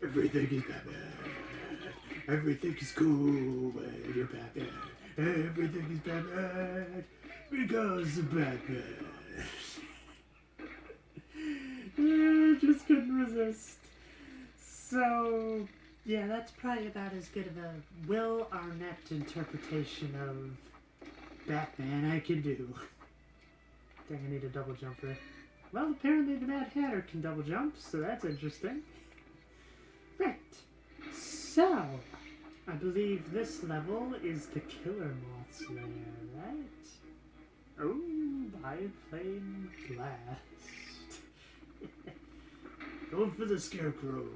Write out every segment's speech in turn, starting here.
Everything is Batman. Everything is cool when you're Batman. Everything is Batman because of Batman. Just couldn't resist. So, yeah, that's probably about as good of a Will Arnett interpretation of Batman I can do. Dang, I need a double jump there. Well, apparently the Mad Hatter can double jump, so that's interesting. Right. So, I believe this level is the Killer Moth's lair, right? Oh, biplane blast. Going for the Scarecrow.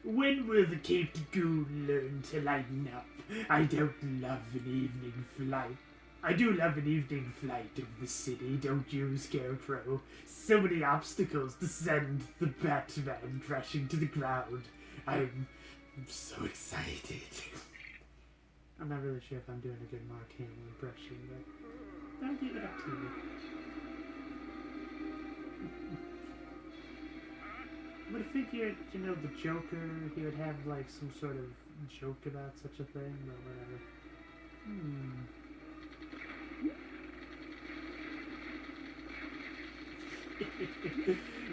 When will the Caped Goon learn to lighten up? I don't love an evening flight. I do love an evening flight of the city, don't you, Scarecrow? So many obstacles to send the Batman crashing to the ground. I'm so excited. I'm not really sure if I'm doing a good Mark Hamill impression, but I'll give it up to you. I would have figured, you know, the Joker, he would have like some sort of joke about such a thing, but whatever.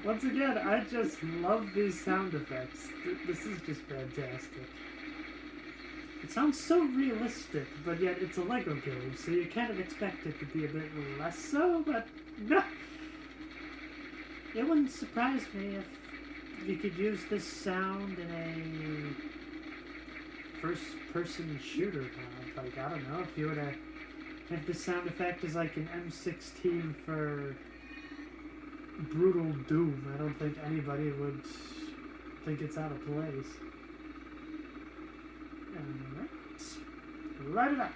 Once again, I just love these sound effects. This is just fantastic. It sounds so realistic, but yet it's a Lego game, so you kind of expect it to be a bit less so, but no! It wouldn't surprise me if you could use this sound in a first-person shooter mod. Like, I don't know, if you were to have the sound effect is like an M16 for Brutal Doom, I don't think anybody would think it's out of place. Alright. Light it up.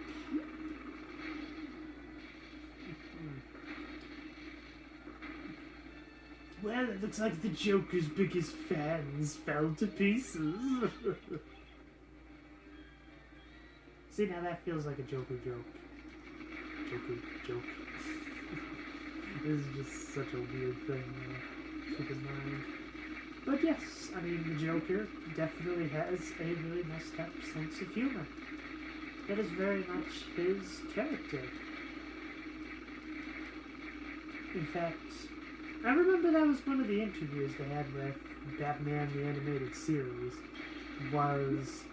Well, it looks like the Joker's biggest fans fell to pieces. See, now that feels like a Joker joke. Joker joke. This is just such a weird thing to keep in mind. But yes, I mean, the Joker definitely has a really messed up sense of humor. That is very much his character. In fact, I remember that was one of the interviews they had with Batman the Animated Series, was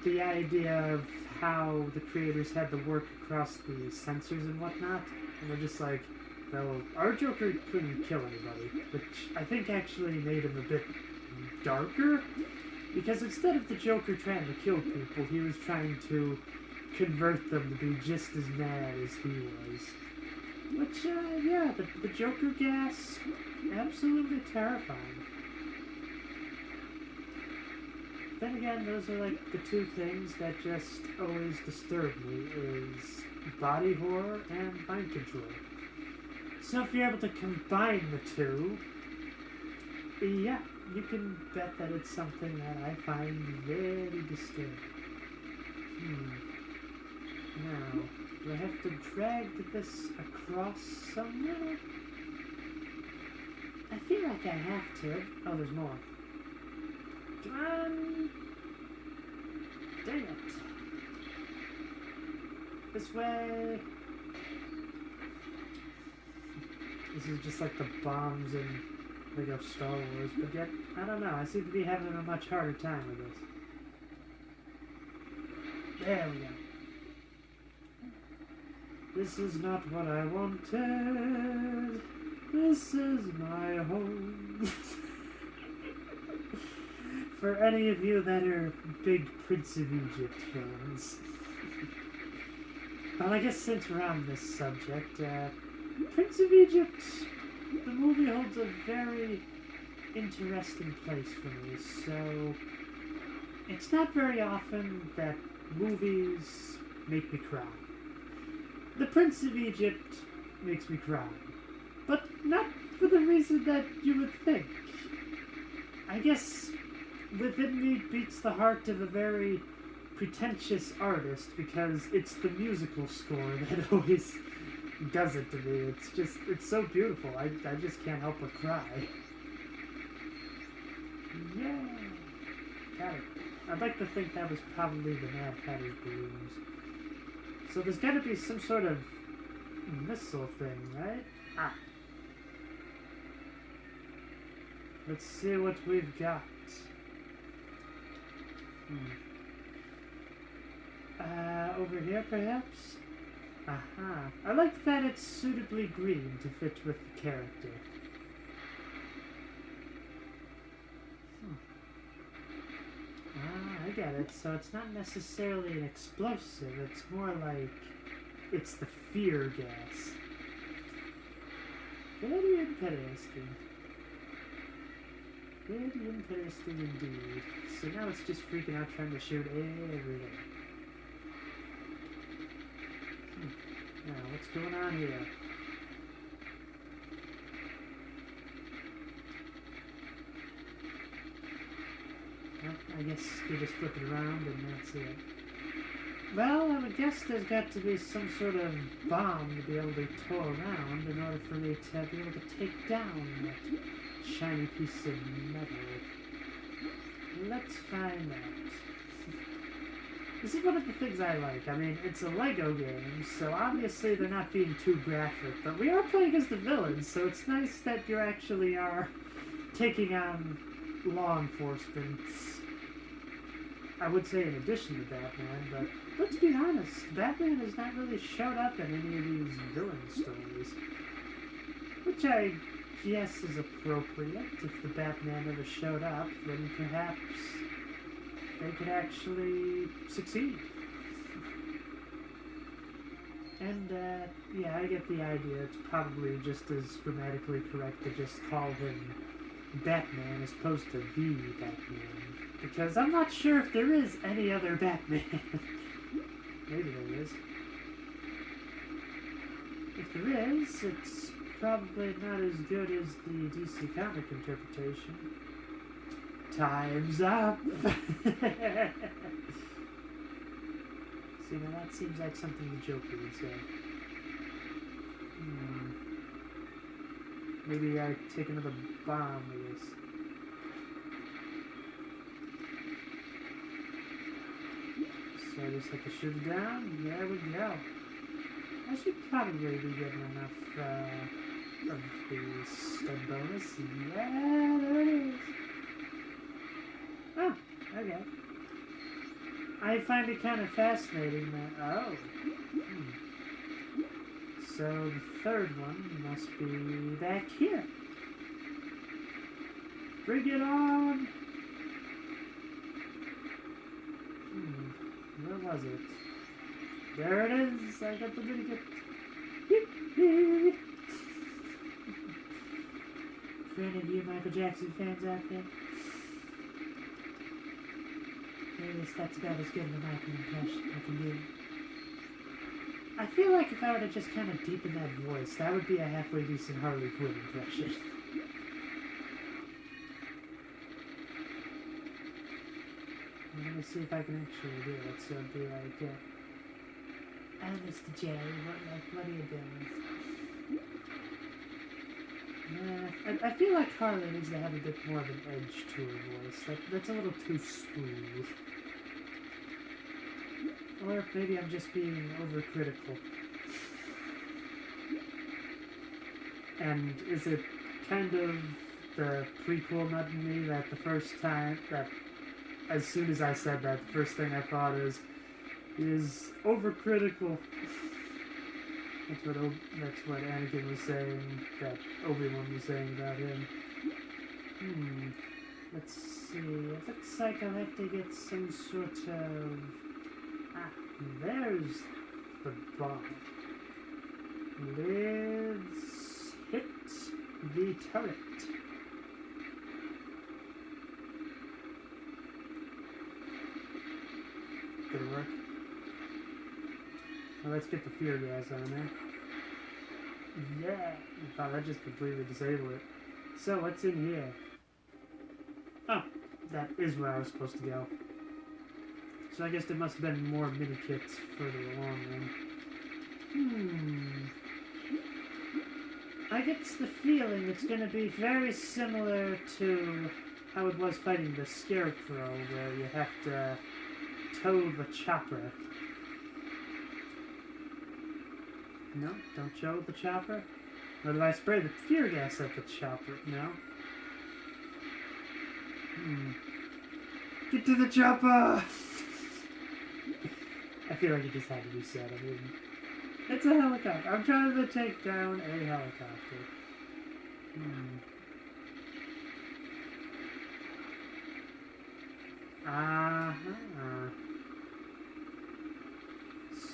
the idea of how the creators had to work across the censors and whatnot, and they're just like, well, our Joker couldn't kill anybody, which I think actually made him a bit darker, because instead of the Joker trying to kill people, he was trying to convert them to be just as mad as he was. Which, yeah, the Joker gas, absolutely terrifying. Then again, those are like the two things that just always disturb me, is body horror and mind control. So if you're able to combine the two, yeah, you can bet that it's something that I find very disturbing. Now, do I have to drag this across somewhere? I feel like I have to. Oh, there's more. Come on! Dang it. This way. This is just like the bombs in Lego Star Wars, but yet, I don't know, I seem to be having a much harder time with this. There we go. This is not what I wanted. This is my home. For any of you that are big Prince of Egypt fans. Well, I guess since we're on this subject, Prince of Egypt, the movie holds a very interesting place for me, so it's not very often that movies make me cry. The Prince of Egypt makes me cry, but not for the reason that you would think. I guess Within Me beats the heart of a very pretentious artist because it's the musical score that always does it to me. It's so beautiful. I just can't help but cry. Yeah. Got it. I'd like to think that was probably the Mad Hatter's balloons. So there's got to be some sort of missile thing, right? Ah. Let's see what we've got. Over here, perhaps? Aha. I like that it's suitably green to fit with the character. Ah, I get it. So it's not necessarily an explosive. It's more like it's the fear gas. Very interesting. Very interesting indeed. So now it's just freaking out trying to shoot everything. Now, what's going on here? Well, I guess you just flip it around and that's it. Well, I would guess there's got to be some sort of bomb to be able to tow around in order for me to be able to take down that shiny piece of metal. Let's find out. This is one of the things I like. I mean, it's a Lego game, so obviously they're not being too graphic, but we are playing as the villains, so it's nice that you actually are taking on law enforcement. I would say in addition to Batman, but let's be honest, Batman has not really showed up in any of these villain stories. Which I guess is appropriate. If the Batman ever showed up, then perhaps they could actually succeed. And, yeah, I get the idea. It's probably just as grammatically correct to just call him Batman as opposed to the Batman. Because I'm not sure if there is any other Batman. Maybe there is. If there is, it's probably not as good as the DC comic interpretation. Time's up! See, now that seems like something the Joker would say. Maybe I take another bomb with this. So I just have to shoot it down. There we go. I should probably be getting enough of the stun bonus. Yeah, there it is. Oh, okay. I find it kind of fascinating that, So the third one must be back here. Bring it on! Where was it? There it is! I got the mini-kit. For any of you Michael Jackson fans out there, at least that's about as good of a Michael impression I can do. I feel like if I were to just kind of deepen that voice, that would be a halfway decent Harley Quinn impression. Let me see if I can actually do it. So it'd be like, oh, Mr. J, what are you doing? I feel like Harley needs to have a bit more of an edge to her voice. That's a little too smooth. Or maybe I'm just being overcritical. And is it kind of the prequel nut in me that the first time, that as soon as I said that, the first thing I thought is overcritical. That's what Anakin was saying, that Obi-Wan was saying about him. Let's see. It looks like I'll have to get some sort of... there's the bomb. Let's hit the turret. Did it work? Well, let's get the fear gas on there. Yeah! I thought that just completely disabled it. So, what's in here? Oh, that is where I was supposed to go. So I guess there must have been more mini-kits further along then. I get the feeling it's going to be very similar to how it was fighting the Scarecrow, where you have to tow the chopper. No? Don't tow the chopper? Or do I spray the fear gas at the chopper? No? Get to the chopper! I feel like it just had to be said. I mean, it's a helicopter. I'm trying to take down a helicopter.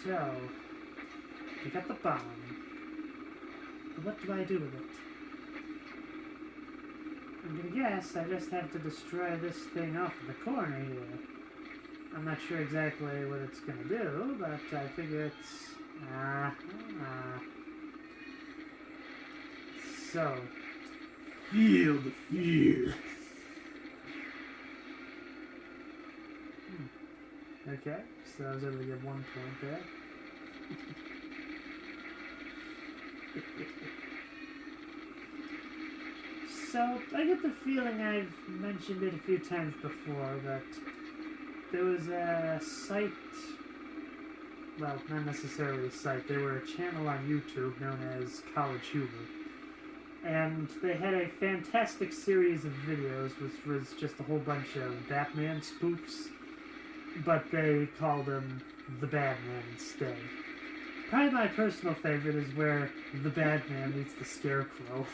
So, we got the bomb. But what do I do with it? I'm gonna guess I just have to destroy this thing off in the corner here. I'm not sure exactly what it's gonna do, but I figure it's... So, feel the fear. Okay, so I was able to get 1 point there. So, I get the feeling I've mentioned it a few times before, that there was a site, well, not necessarily a site, they were a channel on YouTube known as College Humor. And they had a fantastic series of videos, which was just a whole bunch of Batman spoofs, but they called him the Batman instead. Probably my personal favorite is where the Batman meets the Scarecrow.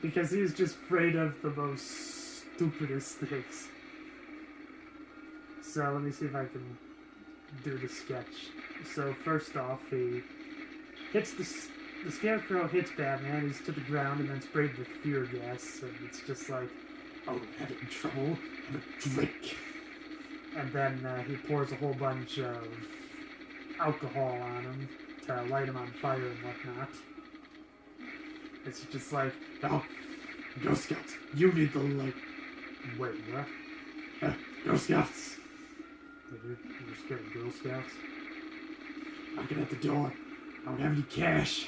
Because he's just afraid of the most stupidest things. So let me see if I can do the sketch. So first off, he hits the Scarecrow hits Batman, he's to the ground, and then sprayed with fear gas, and it's just like, oh, having trouble? Have a drink. And then he pours a whole bunch of alcohol on him to light him on fire and whatnot. It's just like, oh, Girl Scouts, you need the light. Wait, what? Girl Scouts. You're scared of Girl Scouts? Knocking at the door. I don't have any cash.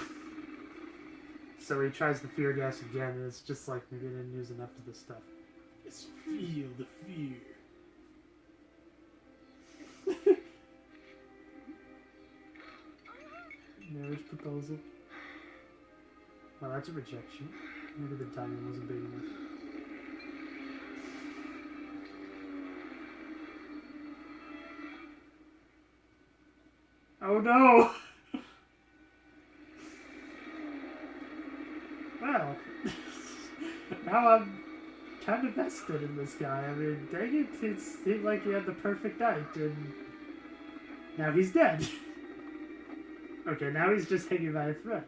So he tries the fear gas again, and it's just like maybe I didn't use enough of this stuff. Just feel the fear. Marriage proposal. Well, that's a rejection. Maybe the diamond wasn't big enough. Oh no! Well, now I'm kind of vested in this guy. I mean, dang it, it seemed like he had the perfect night, and now he's dead. Okay, now he's just hanging by a thread.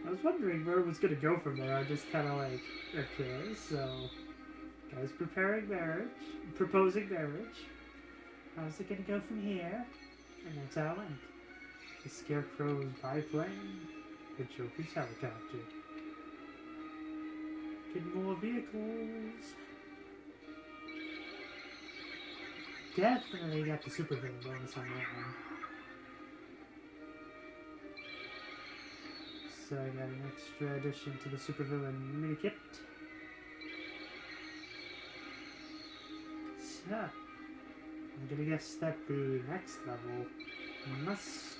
I was wondering where it was going to go from there. I just kind of like, okay, so guy's proposing marriage. How's it going to go from here? And that's how it went. The Scarecrow's biplane, the Joker's helicopter. Get more vehicles. Definitely got the supervillain bonus on that one. So I got an extra addition to the supervillain mini kit. So I'm gonna guess that the next level must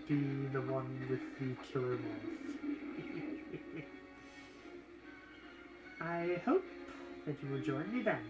be the one with the killer moth. I hope that you will join me then.